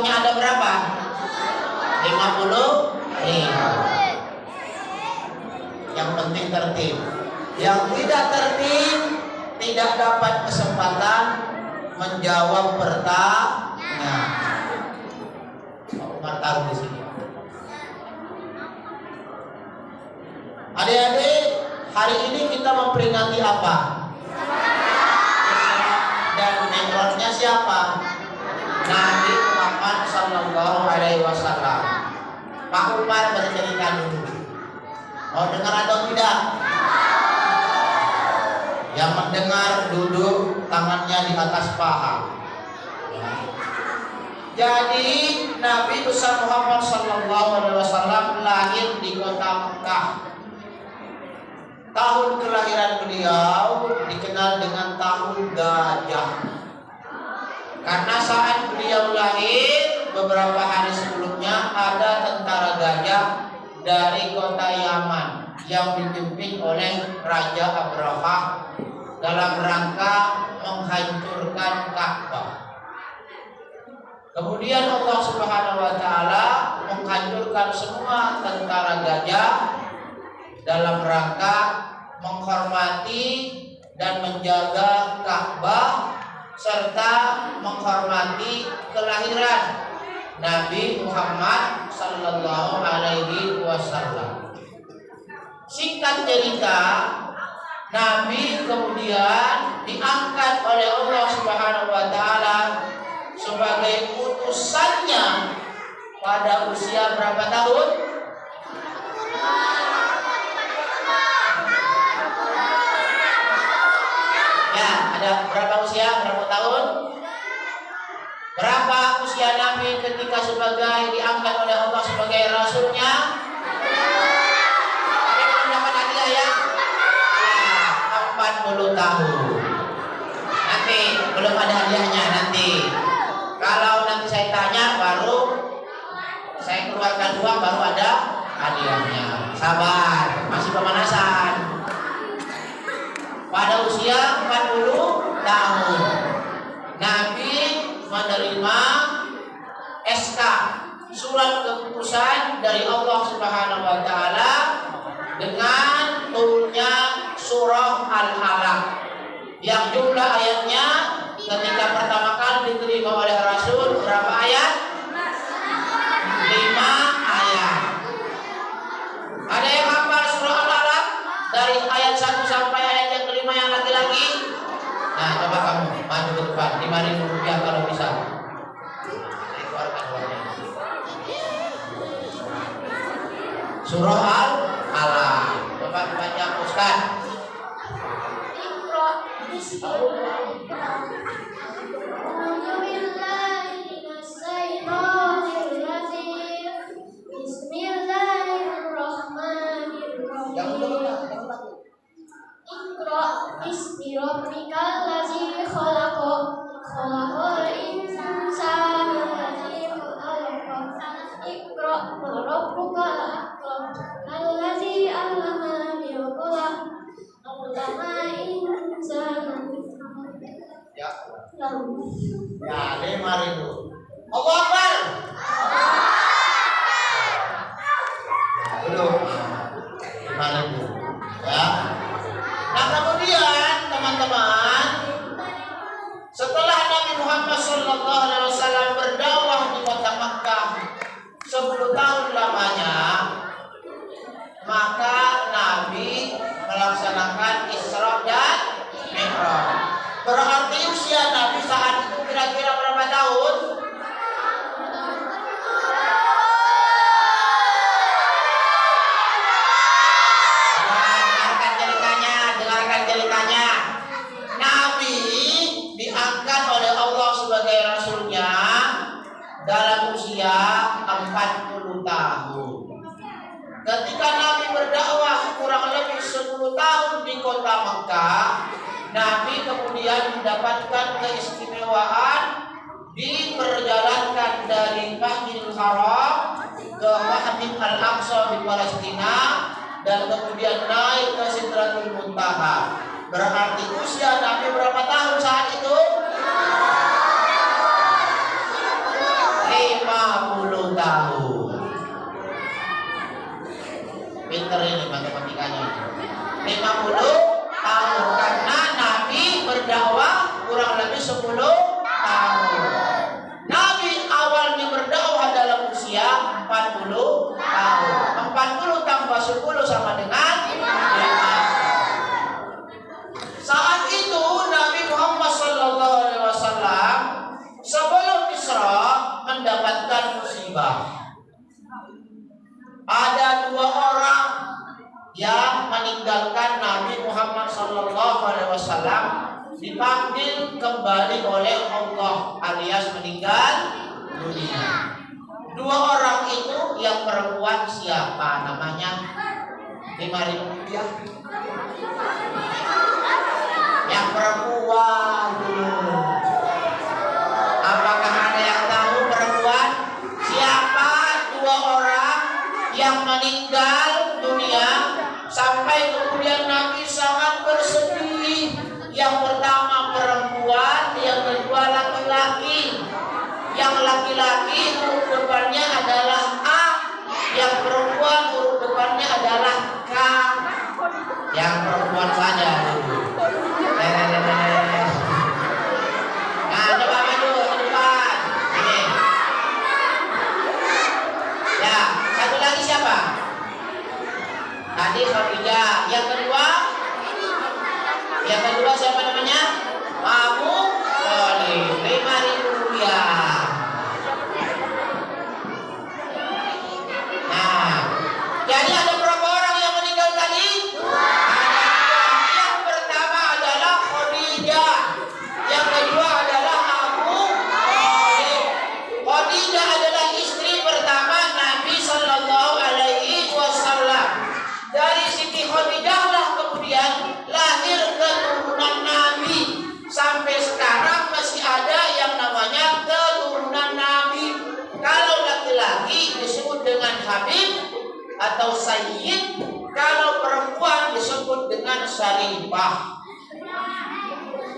tahunnya ada berapa? 55. Yang penting tertib. Yang tidak tertib tidak dapat kesempatan menjawab pertanyaan. Pak Umar taruh di sini. Adik-adik, hari ini kita memperingati apa? Dan Mi'rajnya siapa? Nabi Muhammad Sallallahu Alaihi Wasallam. Pak Umar bercerita dulu. Mau dengar atau tidak? Yang mendengar duduk tangannya di atas paha. Jadi Nabi besar Muhammad Sallallahu Alaihi Wasallam lahir di kota Mekah. Tahun kelahiran beliau dikenal dengan tahun gajah. Karena saat beliau lahir beberapa hari sebelumnya ada tentara gajah dari kota Yaman yang dipimpin oleh Raja Abraha dalam rangka menghancurkan Ka'bah. Kemudian Allah Subhanahu wa taala menghancurkan semua tentara gajah dalam rangka menghormati dan menjaga Ka'bah serta menghormati kelahiran Nabi Muhammad Sallallahu Alaihi Wasallam. Singkat cerita, Nabi kemudian diangkat oleh Allah Subhanahu wa taala sebagai utusannya pada usia berapa tahun? Ya, ada berapa usia? Berapa tahun? Berapa usia Nabi ketika sebagai diangkat oleh Allah sebagai Rasulnya? Tapi belum dapat hadiah ya? 40 tahun. Nanti belum ada hadiahnya nanti. Kalau nanti saya tanya baru saya keluarkan uang baru ada hadiahnya. Sabar, masih pemanasan. Pada usia 40 tahun Nabi menerima SK, surat keputusan dari Allah Subhanahu wa taala dengan turunnya surah Al-Alaq yang jumlah ayatnya ketika pertama kali diterima oleh Rasul berapa ayat? 5 ayat. Ada yang hafal surah Al-Alaq dari ayat 1 sampai ayat yang kelima yang laki-laki? Nah, coba kamu maju ke depan. 5.000 rupiah kalau bisa. Saya keluarkan uangnya. Surah Al-Alaq. Coba dibaca Ustaz. Bismi rabbikal ladzi khalaq, khalaqal insana alladzi khalaq. Iqra wa rabbukal akram, alladzi 'allama bil qalam, 'allamal insana. Ya. Ya, 5.000. Allahu Akbar. Belum. 5.000. Ya. Nah, kemudian teman-teman, setelah Nabi Muhammad SAW berdakwah di kota Makkah 10 tahun lamanya, maka Nabi melaksanakan Isra dan Mi'raj. Berarti usia Nabi saat itu kira-kira berapa tahun? Ceritanya Nabi diangkat oleh Allah sebagai Rasulnya dalam usia 40 tahun. Ketika Nabi berdakwah kurang lebih 10 tahun di kota Mekah, Nabi kemudian mendapatkan keistimewaan diperjalankan dari Masjidil Haram ke Masjid Al-Aqsa di Palestina dan kemudian naik ke Sidratul Muntaha. Berarti usia Nabi berapa tahun saat itu? 50 pinter ini matematikanya. 50 tahun karena Nabi berdakwah kurang lebih 10 tahun. Nabi awalnya berdakwah dalam usia 40 tahun. 40 tambah 10 sama dengan 5. Saat itu Nabi Muhammad SAW sebelum Isra mendapatkan musibah. Ada 2 orang yang meninggalkan Nabi Muhammad SAW, dipanggil kembali oleh Allah alias meninggal dunia. 2 orang itu yang perempuan siapa namanya? 5.000 rupiah. Yang perempuan dulu. Apakah ada yang tahu perempuan? Siapa 2 orang yang meninggal dunia sampai kemudian Nabi sangat bersedih? Yang pertama perempuan, yang kedua laki-laki. Yang laki-laki huruf depannya adalah A, yang perempuan huruf depannya adalah K. Yang perempuan saja dulu. Nah, coba maju ke depan. Ini. Ya, satu lagi siapa? Tadi Khadijah. Yang kedua siapa namanya? Abu Thalib. 5.000 rupiah. Nah, jadi ada berapa orang yang meninggal tadi? Yang pertama adalah Khadijah. Yang kedua adalah Abu Thalib. Khadijah adalah istri pertama Nabi Sallallahu Alaihi Wasallam. Dari Siti Khadijah lah kemudian lahir keturunan Nabi. Sampai sekarang masih ada yang namanya keturunan Nabi. Kalau laki-laki disebut dengan Habib atau Sayyid, kalau perempuan disebut dengan Syarifah.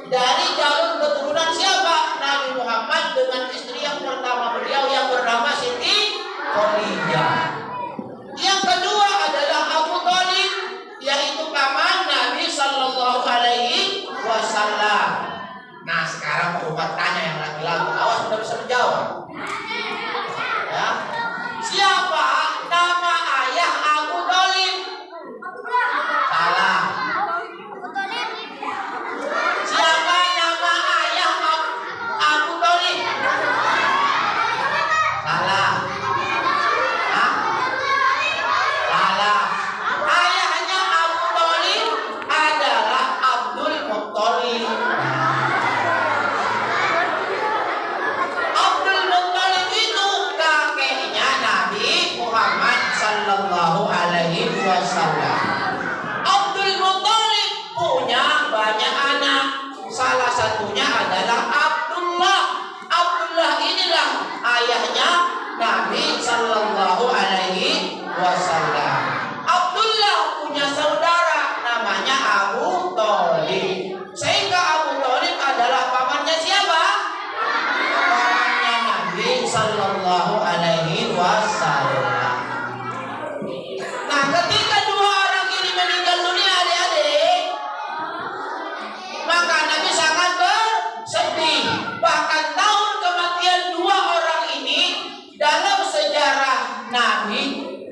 Dari jalur keturunan siapa? Nabi Muhammad dengan istri yang pertama beliau yang bernama Siti Khadijah. Yang kedua adalah Abu Thalib, yaitu paman Nabi Sallallahu Alaihi Wasallam. Nah, sekarang coba tanya yang laki-laki. Awas sudah bisa menjawab. Ya. Siapa nama ayah Abu Thalib? Salah. Siapa nama ayah Abu Thalib? Salah. Hah? Salah. Ayahnya Abu Thalib adalah Abdul Muttalib. Abdul Muttalib itu kakeknya Nabi Muhammad Sallallahu Alaihi Wasallam. Abdul Muttalib punya banyak anak. Salah satunya adalah Abdullah. Abdullah inilah ayahnya Nabi Sallallahu Alaihi Wasallam. Abdullah punya saudara namanya Abu Thalib. Sehingga Abu Thalib adalah pamannya siapa? Pamannya Nabi Sallallahu Alaihi Wasallam. Nah, ketika 2 orang ini meninggal dunia adik-adik, maka Nabi sangat bersedih. Bahkan tahun kematian 2 orang ini dalam sejarah Nabi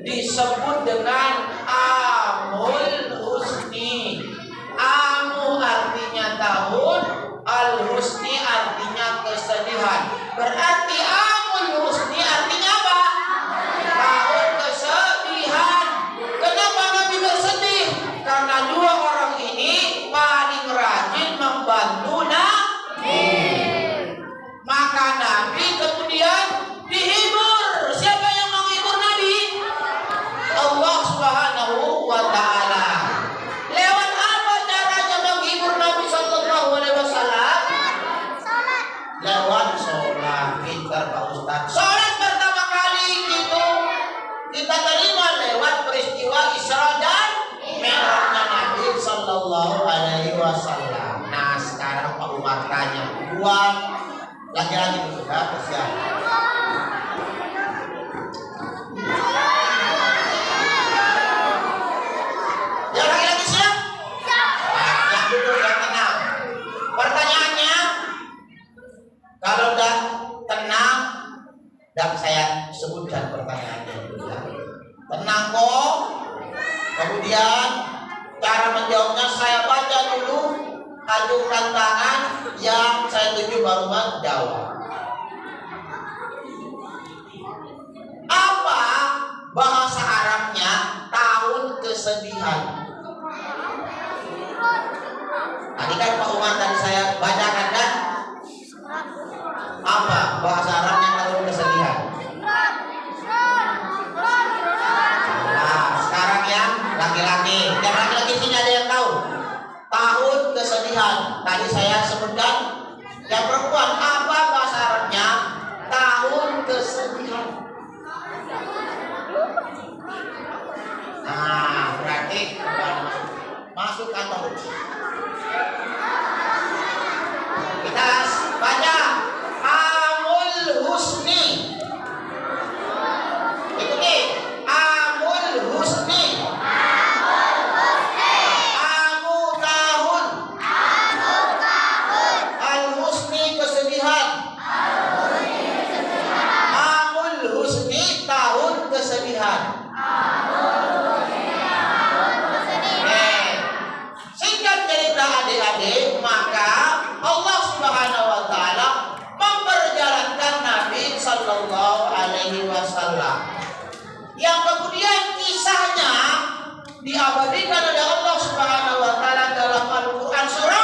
disebut dengan Amul Husni. Amu artinya tahun, Al-Husni artinya kesedihan. Berarti Amul Husni artinya apa? Tahun kesedihan. Kenapa Nabi bersedih? Karena 2 orang ini paling rajin membantu Nabi. Maka Nabi kemudian dihibur. Siapa yang menghibur Nabi? Allah Subhanahu wa Ta'ala. Lewat apa caranya menghibur Nabi Sallallahu Alaihi Wasallam? Lewat sholat. Pintar Pak Ustaz. Sholat pertama kali itu kita terima lewat peristiwa Isra dan Mi'rajnya Nabi Sallallahu Alaihi Wasallam. Nah, sekarang Pak Umar tanya, 2 laki-laki itu sudah siap. Dan saya sebutkan pertanyaannya dulu ya. Tenang kok. Kemudian cara menjawabnya saya baca dulu, ajukan tangan, yang saya tuju baru menjawab. Apa bahasa Arabnya tahun kesedihan? Tadi kan Pak Umar tadi saya bacakan kan? Apa bahasa Arabnya tahun kesedihan? Nah, sekarang yang laki-laki. Yang laki-laki sini ada yang tahu? Tahun kesedihan. Tadi saya sebutkan. Yang perempuan, apa bahasa Arabnya tahun kesedihan? Nah, berarti masuk kantor. Kita baca Amul Husni. Itu nih, Amul Husni. Amu tahun. Al Husni kesedihan. Amul Husni tahun kesedihan. Singkat cerita adik-adik, maka Allah Subhanahu wa taala memperjalankan Nabi sallallahu alaihi wasallam. Yang kemudian kisahnya diabadikan oleh Allah Subhanahu wa taala dalam Al-Qur'an surah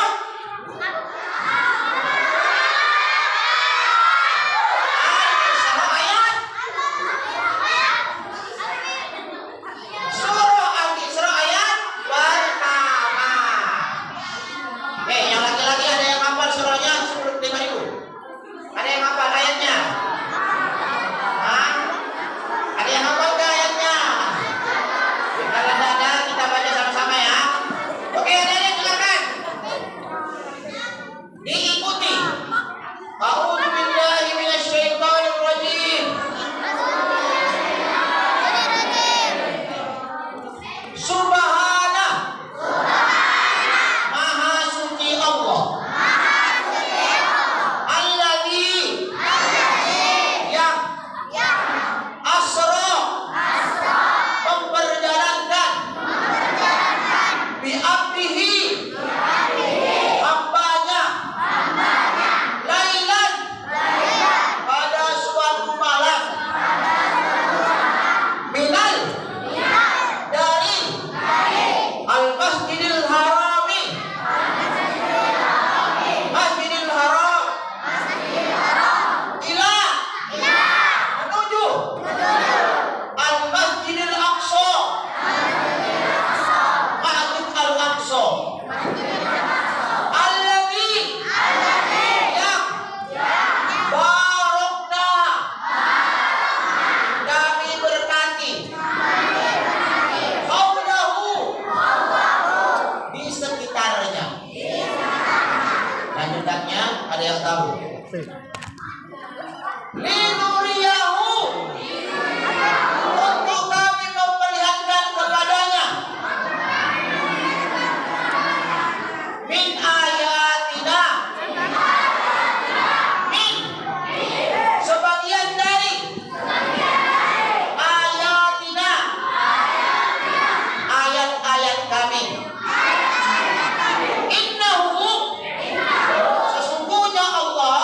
Al-Isra ayat pertama. Yang laki-laki ada yang hafal surahnya sebelum 5.000? Ada yang hafal ayatnya? Hah? Ada yang hafal ke ayatnya? Kalau ada kita baca sama-sama ya. Oke, adik-adik silakan. Diikuti. A'udzu billahi minasyaitonir rajim. Subhana. Maha suci Allah. Alladzi yang asra memperjalankan bi'abdihi hambanya lailan pada suatu malam minal dari al-masjidil harami masjidil haram ila menuju al-masjidil aqsa masjid al-aqsa alladzi yang barokna kami berkati haulahu di sekitarnya. Lanjutannya ada yang tahu? Linuriyahu untuk kami memperlihatkan kepadanya min ayatina min sebagian dari ayatina ayat-ayat kami. Innahu sesungguhnya Allah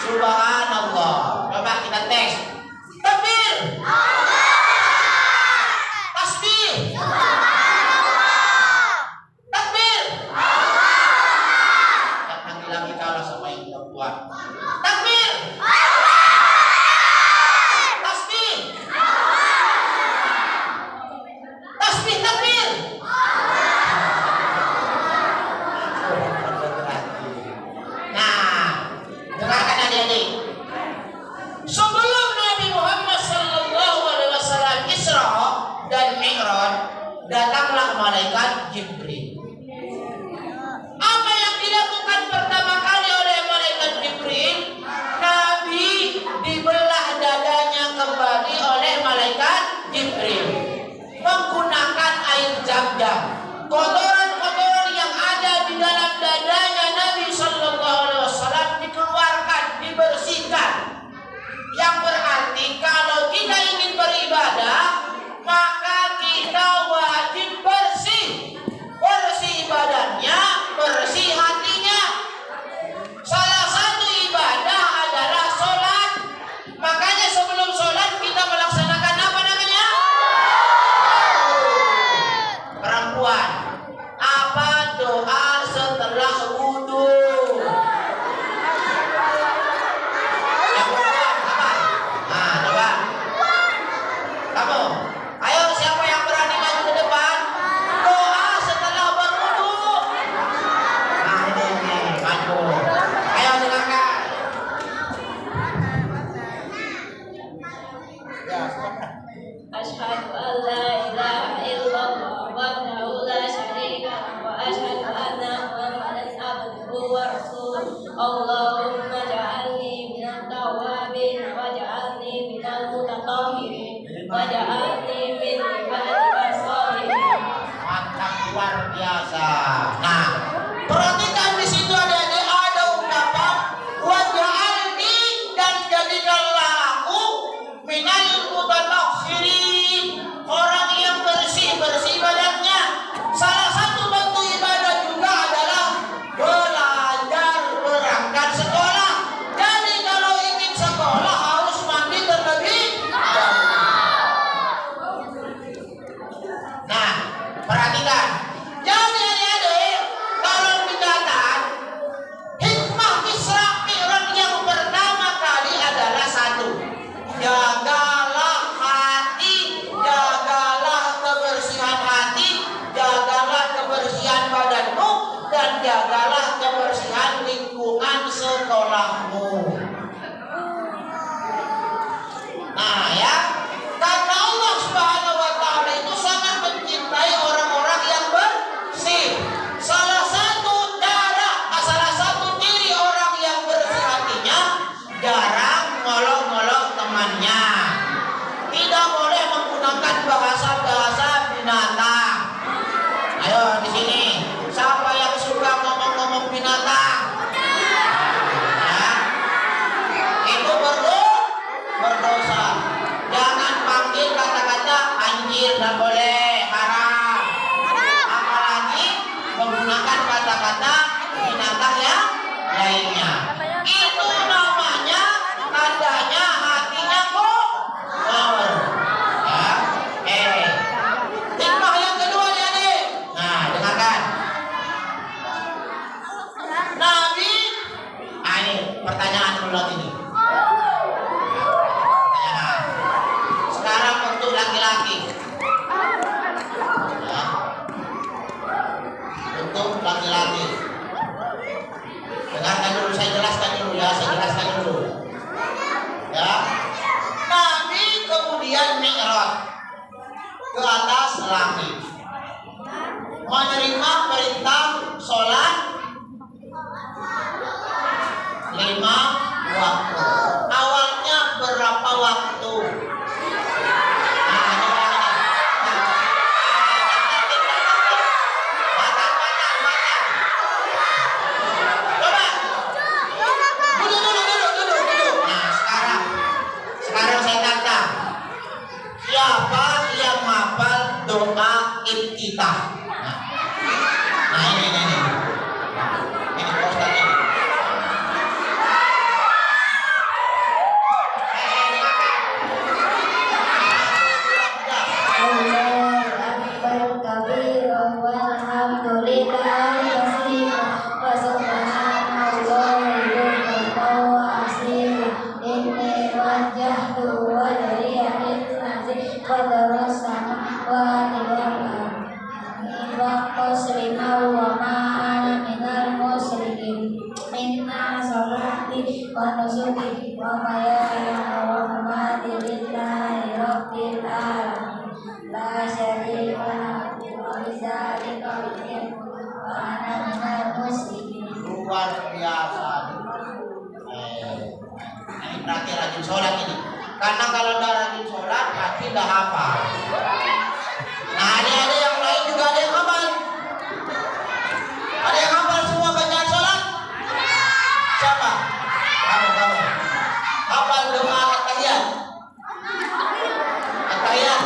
Subhanallah. Coba kita tes. Takbir. Tasbih. Takbir. Jangan lagi kalah sama yang perempuan. Takbir. Tasbih. Tasbih, takbir. Nah, dengarkan adik-adik. Sebelum Nabi Muhammad SAW Isra dan Mi'raj, datanglah malaikat Jibril. Apa yang dilakukan pertama kali oleh malaikat Jibril? Nabi dibelah dadanya kembali oleh malaikat Jibril menggunakan air Zam-Zam. Kotoran-kotoran yang ada di dalam dadanya Nabi SAW dikeluarkan, dibersihkan. Yang berarti kalau kita ingin beribadah, maka kita wajib bersih. Bersih badannya, bersih hatinya. Salah satu ibadah adalah sholat. Makanya sebelum sholat kita melaksanakan apa namanya? Perempuan, apa doa setelah wudhu? Yang perempuan apa? Nah, coba kamu, ayo siapa yang berani maju ke depan? Doa setelah berwudhu. Nah ini maju. Ayo dengarkan. أشهد أن لا إله إلا الله وحده لا شريك له وأشهد أن محمدا عبده ورسوله اللهم اجعلني من التوابين واجعلني من المتطهرين واجعلني من عبادك الصالحين. Mantap, luar biasa. Nah, perhatikan di situ ada ungkapan waj'alni, dan jadikanlah aku minal mutatahhirin, orang yang bersih badannya. Salah satu bentuk ibadah juga adalah belajar, berangkat sekolah. Jadi kalau ingin sekolah harus mandi terlebih dahulu. Nah, perhatikan. Jadi adik-adik, kalau dicatat hikmah Isra Mi'raj yang pertama kali adalah satu. Jagalah hati, jagalah kebersihan hati, jagalah kebersihan badanmu, dan jagalah kebersihan lingkungan sekolahmu. Nah ya, karena Allah Subhanahu wa Ta'ala itu sangat mencintai orang-orang yang bersih. Salah satu ciri orang yang bersih hatinya, jarang ngolok-ngolok temannya. Tidak boleh menggunakan bahasa-bahasa binatang. Ayo di sini, siapa yang suka ngomong-ngomong binatang? Ya, itu berdosa. Jangan panggil kata-kata anjir, dan boleh, haram. Apalagi menggunakan kata-kata binatang yang lainnya. Itu namanya tandanya hatinya kotor. Ya, hikmah yang kedua adik. Nah, dengarkan. Nabi, ini pertanyaan dulu ini. Pertanyaan. Sekarang untuk laki-laki. Ya. Untuk laki-laki. Dengarkan dulu, saya jelaskan dulu. Ya. Nabi kemudian Mi'raj ke atas langit, menerima perintah sholat 5 waktu. Awalnya berapa waktu? Duduk. Nah, sekarang saya tanya, siapa yang hafal doa iftitah? Nah ini Pak Ustaz ini. salati wa nusuki wa mahyaya wa mamati lillahi rabbil alamin la syarika lahu wa bidzalika umirtu wa ana minal muslimin. Luar biasa. Ini berarti rajin sholat ini. Karena kalau tidak rajin sholat pasti tidak hafal. Nah, ada yang lain juga ada yang hafal. Ada yang hafal semua bacaan sholat? Siapa? Kamu. Hafal doa at-tahiyat. At-tahiyat.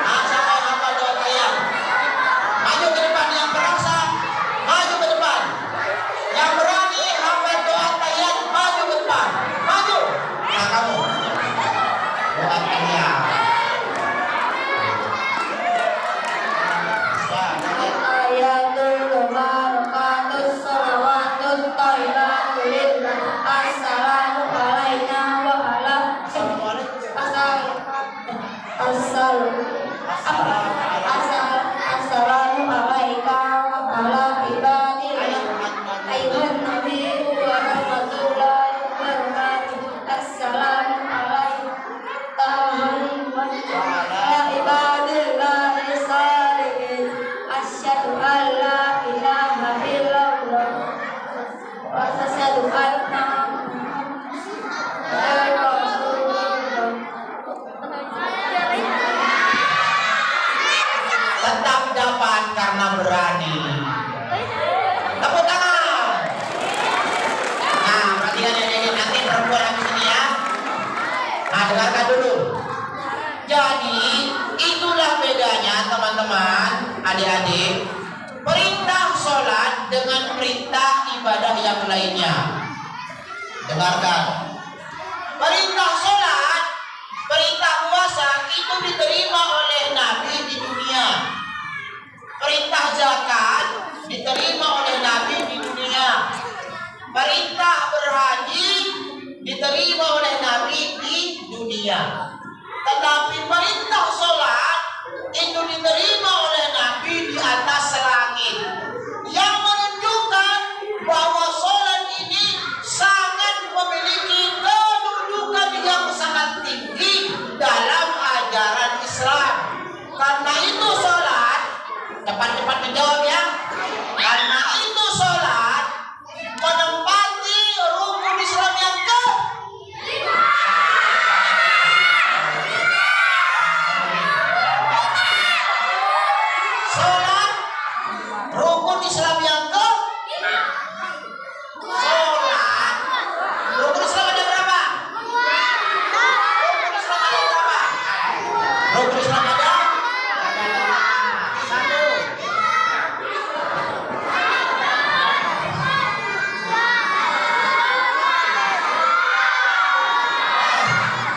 Nah, siapa yang hafal doa at-tahiyat? Maju ke depan yang perasa. Maju ke depan. Yang berani hafal doa at-tahiyat, maju ke depan. Maju. Nah, kamu. Doa at-tahiyat. Ayatul barakatus salawatut thayyibatu lillah. Assalamu alaina wa ala assalamu alaika wa ala ibadillah ayyuhan nabiyyu wa rahmatullahi wa barakatuh. Assalamu alaika wa ala ibadillahi salihin. Asyhadu an la ilaha illallah wa asyhadu anna Muhammadan rasulullah. Tetap dapat karena berani. Tepuk tangan. Nah, perhatikan ini nanti perempuan habis ini ya. Nah, dengarkan dulu. Jadi itulah bedanya teman-teman, adik-adik, perintah sholat dengan perintah ibadah yang lainnya. Dengarkan. Perintah sholat, perintah puasa itu diterima oleh Nabi di dunia. Perintah zakat diterima oleh Nabi di dunia. Perintah berhaji diterima oleh Nabi di dunia. Tetapi perintah sholat itu diterima oleh Nabi di atas langit, yang menunjukkan bahwa sholat ini sangat memiliki kedudukan yang sangat tinggi dalam ajaran Islam. Karena itu sholat, cepat-cepat menjawab ya. Karena itu sholat menempati rukun Islam yang sholat rukun Islam yang sholat rukun Islam ada berapa? Rukun Islam ada satu.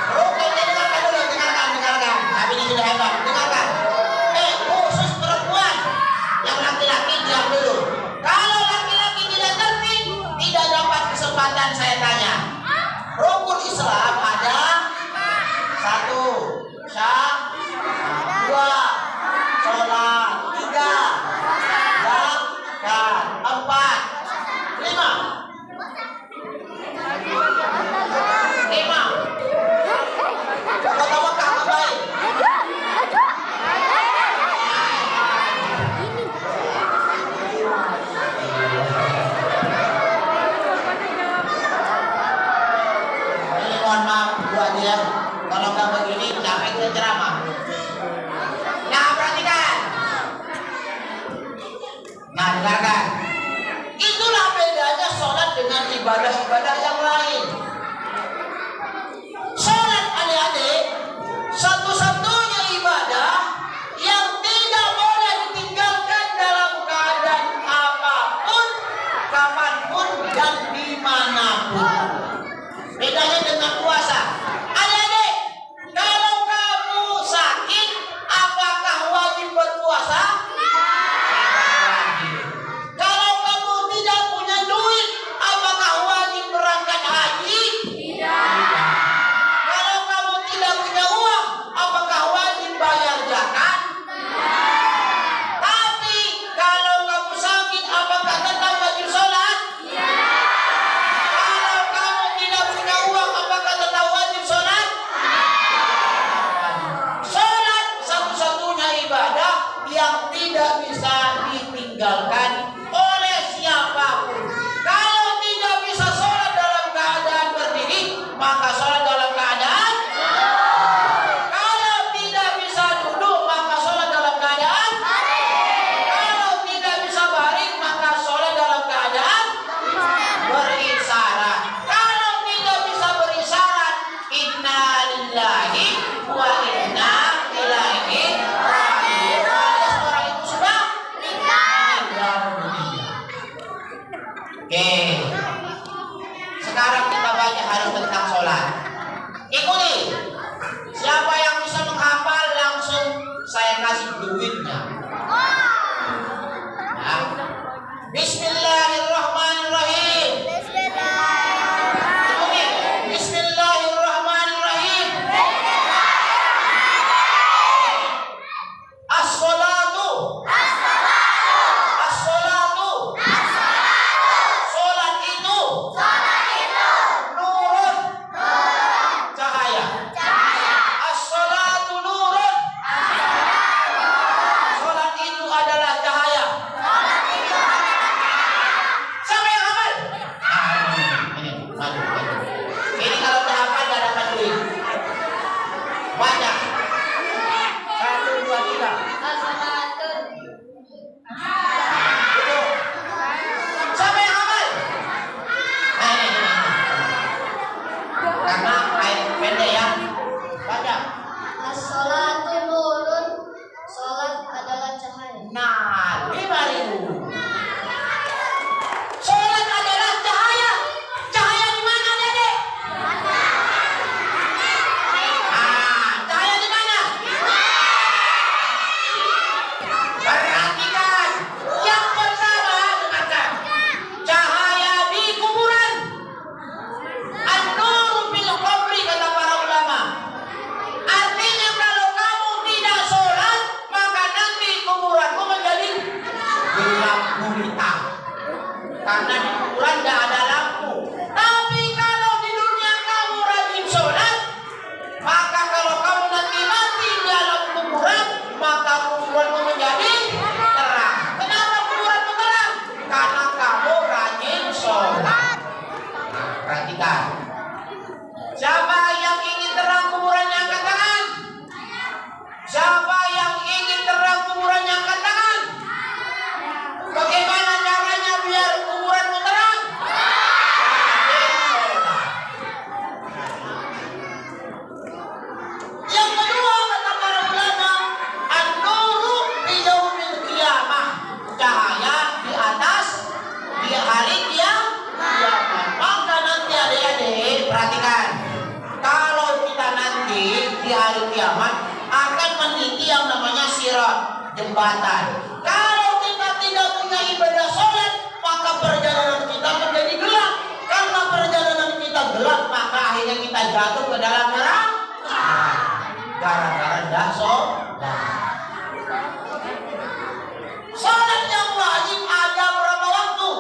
Rukun, dengarkan dulu, dengarkan. Tapi ini sudah hebat, dengarkan. Khusus perempuan, yang laki-laki diam dulu. Kalau laki-laki tidak ngerti, tidak dapat kesempatan saya tanya. Rukun Islam ada satu, sah, dua, sholat, tiga, zakat, empat, lima. Kota-kota baik. Ini mohon maaf buat dia, kalau nggak begini capek saya ceramah. Nah, perhatikan. Nah, dengarkan. Itulah bedanya sholat dengan ibadah-ibadah yang lain. Sholat, adik-adik, satu-satunya ibadah yang tidak boleh ditinggalkan dalam keadaan apapun, kapanpun, dan dimanapun. Bedanya dengan puasa. Adik-adik, kalau kamu sakit, apakah wajib berpuasa? Kalau kamu tidak punya duit, apakah wajib berangkat haji? Perhatikan. Siapa yang ingin terang kuburannya angkat tangan? Siapa yang ingin terang kuburannya angkat tangan? Bagaimana caranya biar kuburanmu terang? Yang kedua kata para ulama, an-nuru fi yaumil qiyamah, cahaya di atas di hari kiamat. Maka nanti adik-adik perhatikan, kalau kita nanti di hari kiamat akan meniti yang namanya sirat, jembatan. Kalau kita tidak punya ibadah sholat, maka perjalanan kita menjadi gelap. Karena perjalanan kita gelap, maka akhirnya kita jatuh ke dalam neraka. Gara-gara tidak sholat. Sholat yang wajib ada berapa waktu?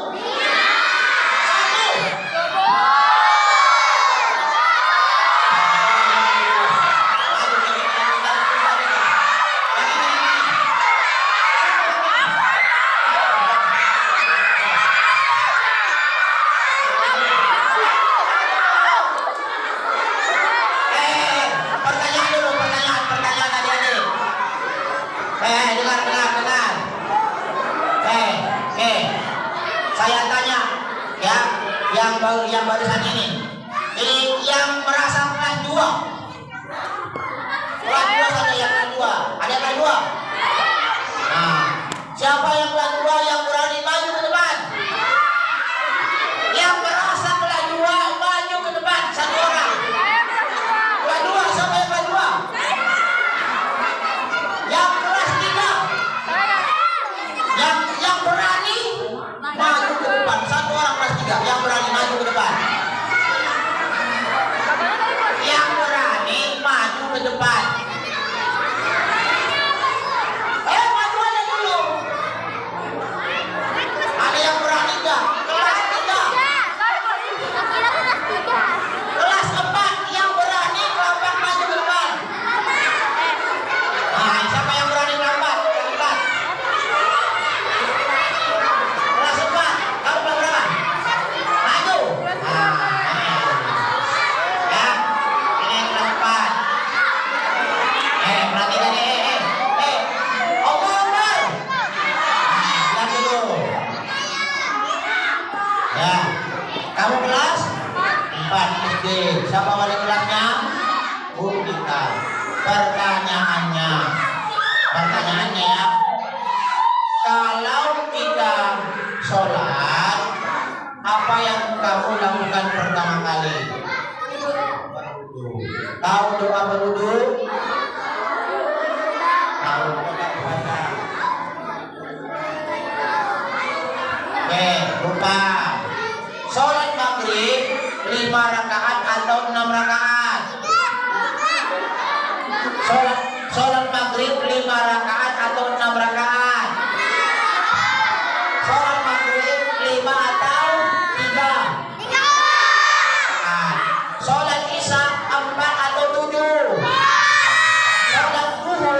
Saya tanya ya, yang barusan ini yang merasa kelas 2 ada yang kelas 2, ada yang kelas 2. Nah, siapa yang kelas 2 yang berani maju ke depan? Yang merasa kelas 2 maju ke depan, satu orang. Kelas 2, siapa yang kelas 2? Yang kelas 3. Yang berani maju ke depan, satu orang kelas 3 yang berani maju ke depan. Yang berani maju ke depan. Maju aja dulu. Ada yang berani enggak? Kelas 3. Kelas 4 yang berani kelompok maju ke depan. Nah, siapa yang berani kelompok? Kelas 4. Kamu kelas berapa? Maju. Ya, ini kelas 4. Perhatikan Allah Akbar. Lihat dulu. Ya, kamu kelas 4 SD. Siapa wali kelasnya? Bu kita. Pertanyaannya ya, kalau kita sholat, apa yang kamu lakukan pertama kali? Tahu doa berwudu? Tahu doa baca. Lupa. Sholat maghrib 5 rakaat atau 6 rakaat? Sholat maghrib 5 rakaat atau 6 rakaat? Sholat maghrib 5 atau 3? Sholat isya 4 atau 7? Sholat zuhur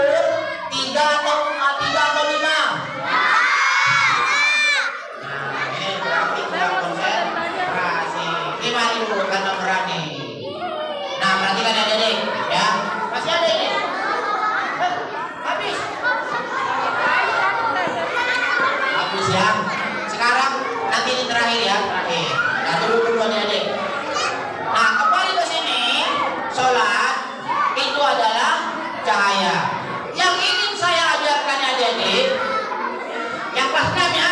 3 atau 5? Ini berarti kurang konsentrasi. Gimana ibu karena berani? Nah, perhatikan ya adik ya. Masih ada ini. Habis ya. Sekarang nanti ini terakhir ya, terakhir. Nah, dulu adik. Nah, kembali ke sini, sholat itu adalah cahaya. Yang ingin saya ajarkan adik-adik, yang kelas 6 ya,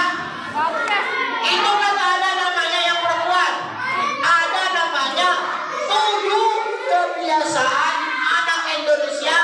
itu kan ada namanya yang perempuan, ada namanya 7 kebiasaan anak Indonesia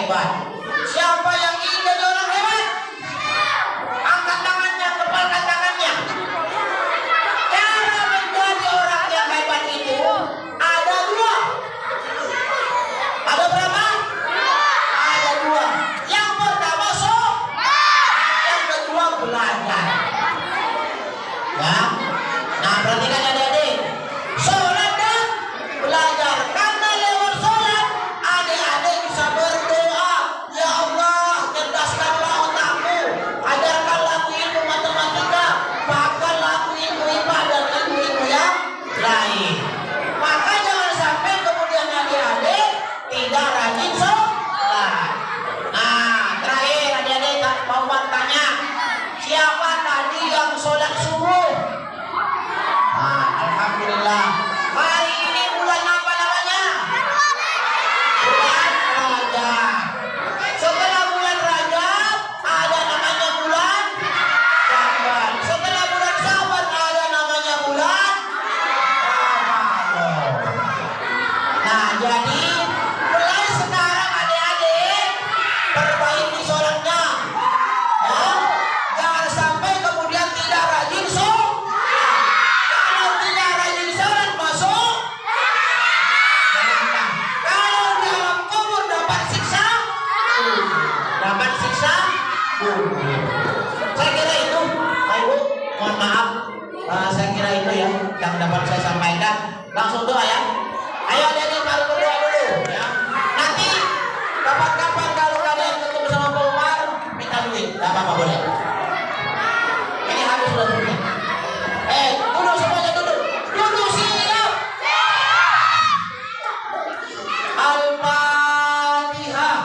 hebat. Siapa yang ingin jadi orang hebat? Angkat tangannya, kepalkan tangannya. Cara menjadi orang yang hebat itu ada dua. Ada berapa? Ada dua. Yang pertama yang kedua belajar. Ya. Nah, perhatikan adik-adik. Sholat dan belajar. Karena lewat sholat adik-adik bisa berdoa, ya Allah, cerdaskanlah otakku, ajarkanlah aku ilmu matematika, bahkanlah aku ilmu IPA dan ilmu yang lain. Maka jangan sampai kemudian adik-adik tidak rajin sholat. Nah, terakhir adik-adik mau tanya, siapa tadi yang sholat subuh? Nah, alhamdulillah. Hari ini bulan apa namanya? Bulan Rajab. Setelah bulan Rajab ada namanya bulan Syawal. Setelah bulan Syawal ada namanya bulan Ramadan. Nah, jadi mulai sekarang adik-adik perbaiki sholatnya. Ya, jangan sampai kemudian tidak rajin sholat. Kalau tidak rajin sholat masuk neraka. Kalau di alam kubur dapat siksa, dapat siksa. Saya kira itu, Pak Ibu, mohon maaf. Saya kira itu ya yang dapat saya sampaikan. Langsung doa ya. Ayo adik-adik mari berdoa dulu ya. Nanti kapan-kapan kalau kalian ketemu sama Pak Umar minta duit, nggak apa-apa boleh. Ini habis sudah duitnya. Duduk semuanya duduk. Duduk siap. Al-Fatihah.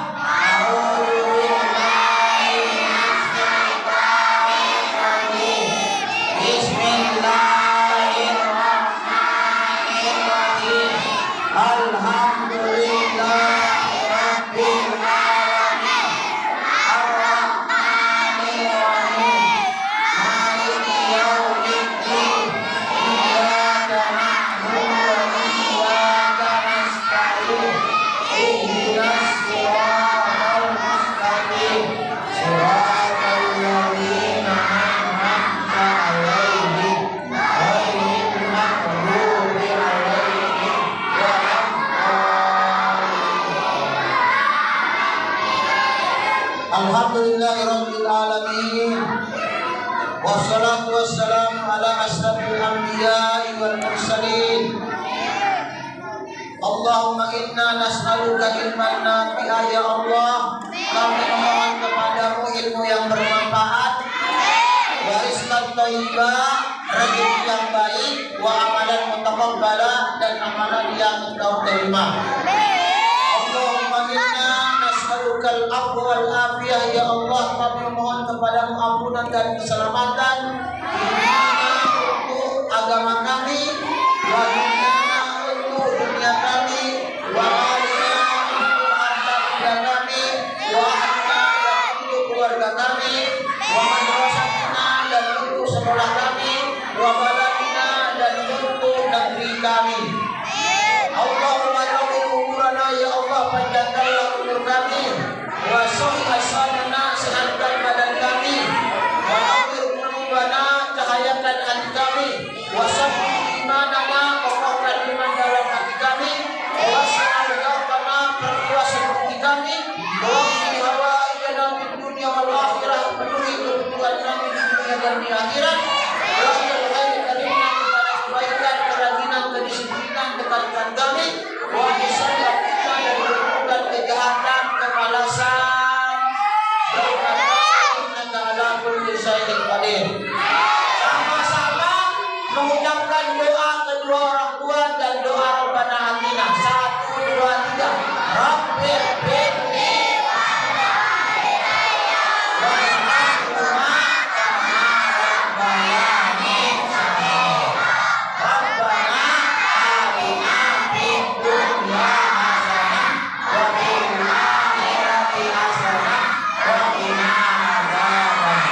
Bismillahirrahmanirrahim. Alhamdulillahirabbil alamin. Ar-Rahmanirrahim. Maliki yaumiddin. Iyyaka na'budu wa iyyaka nasta'in. Ihdinas siratal mustaqim. Siratal ladzina an'amta 'alaihim ghairil maghdubi 'alaihim waladdallin. Alhamdulillahirabbil alamin. Wassalatu wassalamu ala asyrafil anbiya'i wal mursalin. Allahumma inna nas'aluka ilman nafi'a ya Allah. Kami memohon kepadamu ilmu yang bermanfaat, wa rizqan thayyibah, rezeki yang baik, wa amalan mutaqabbala, dan amalan yang Engkau terima. Allahumma inna nas'aluka al-'afwa wal afiyah ya Allah. Kami memohon kepadamu ampunan dan keselamatan untuk agama kami, wa dunyana untuk dunia kami, wa alina untuk harta benda kami, wa anna dan untuk keluarga kami, wa madrasatina dan untuk sekolah kami, wa baladina dan untuk negeri kami. Allahumma tawil umurana ya Allah, panjangkanlah umur kami, wa sahih asalana, sehatkan badan kami, wa nawwir qulubana, cahayakan hati kami, wa saffi imanana, kokohkan iman dalam hati kami, wa sa'al qalbana, perluas hati kami, wa qini hawaijana fid dunya wal akhirah, penuhi kebutuhan kami di dunia dan di akhirat, wa ajal khair karimna, kepada kebaikan, kerajinan, kedisiplinan dekatkan kami, wa hisabna kita dan berbukan kejahatan, kemalasan, innaka ala kulli syai'in qadir. Sama-sama mengucapkan doa kedua orang tua dan doa Rabbana atina. 1, 2, 3. Rabbil birni warhamhuma kama rabbayani shaghira. Rabbana atina fid dunya hasanah wa fil akhirati hasanah wa qina adzabannar.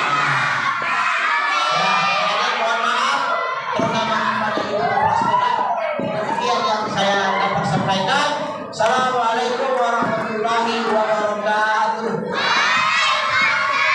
Ya, jadi mohon maaf terutama kepada ibu kepala sekolah. Demikian yang saya dapat sampaikan. Assalamualaikum.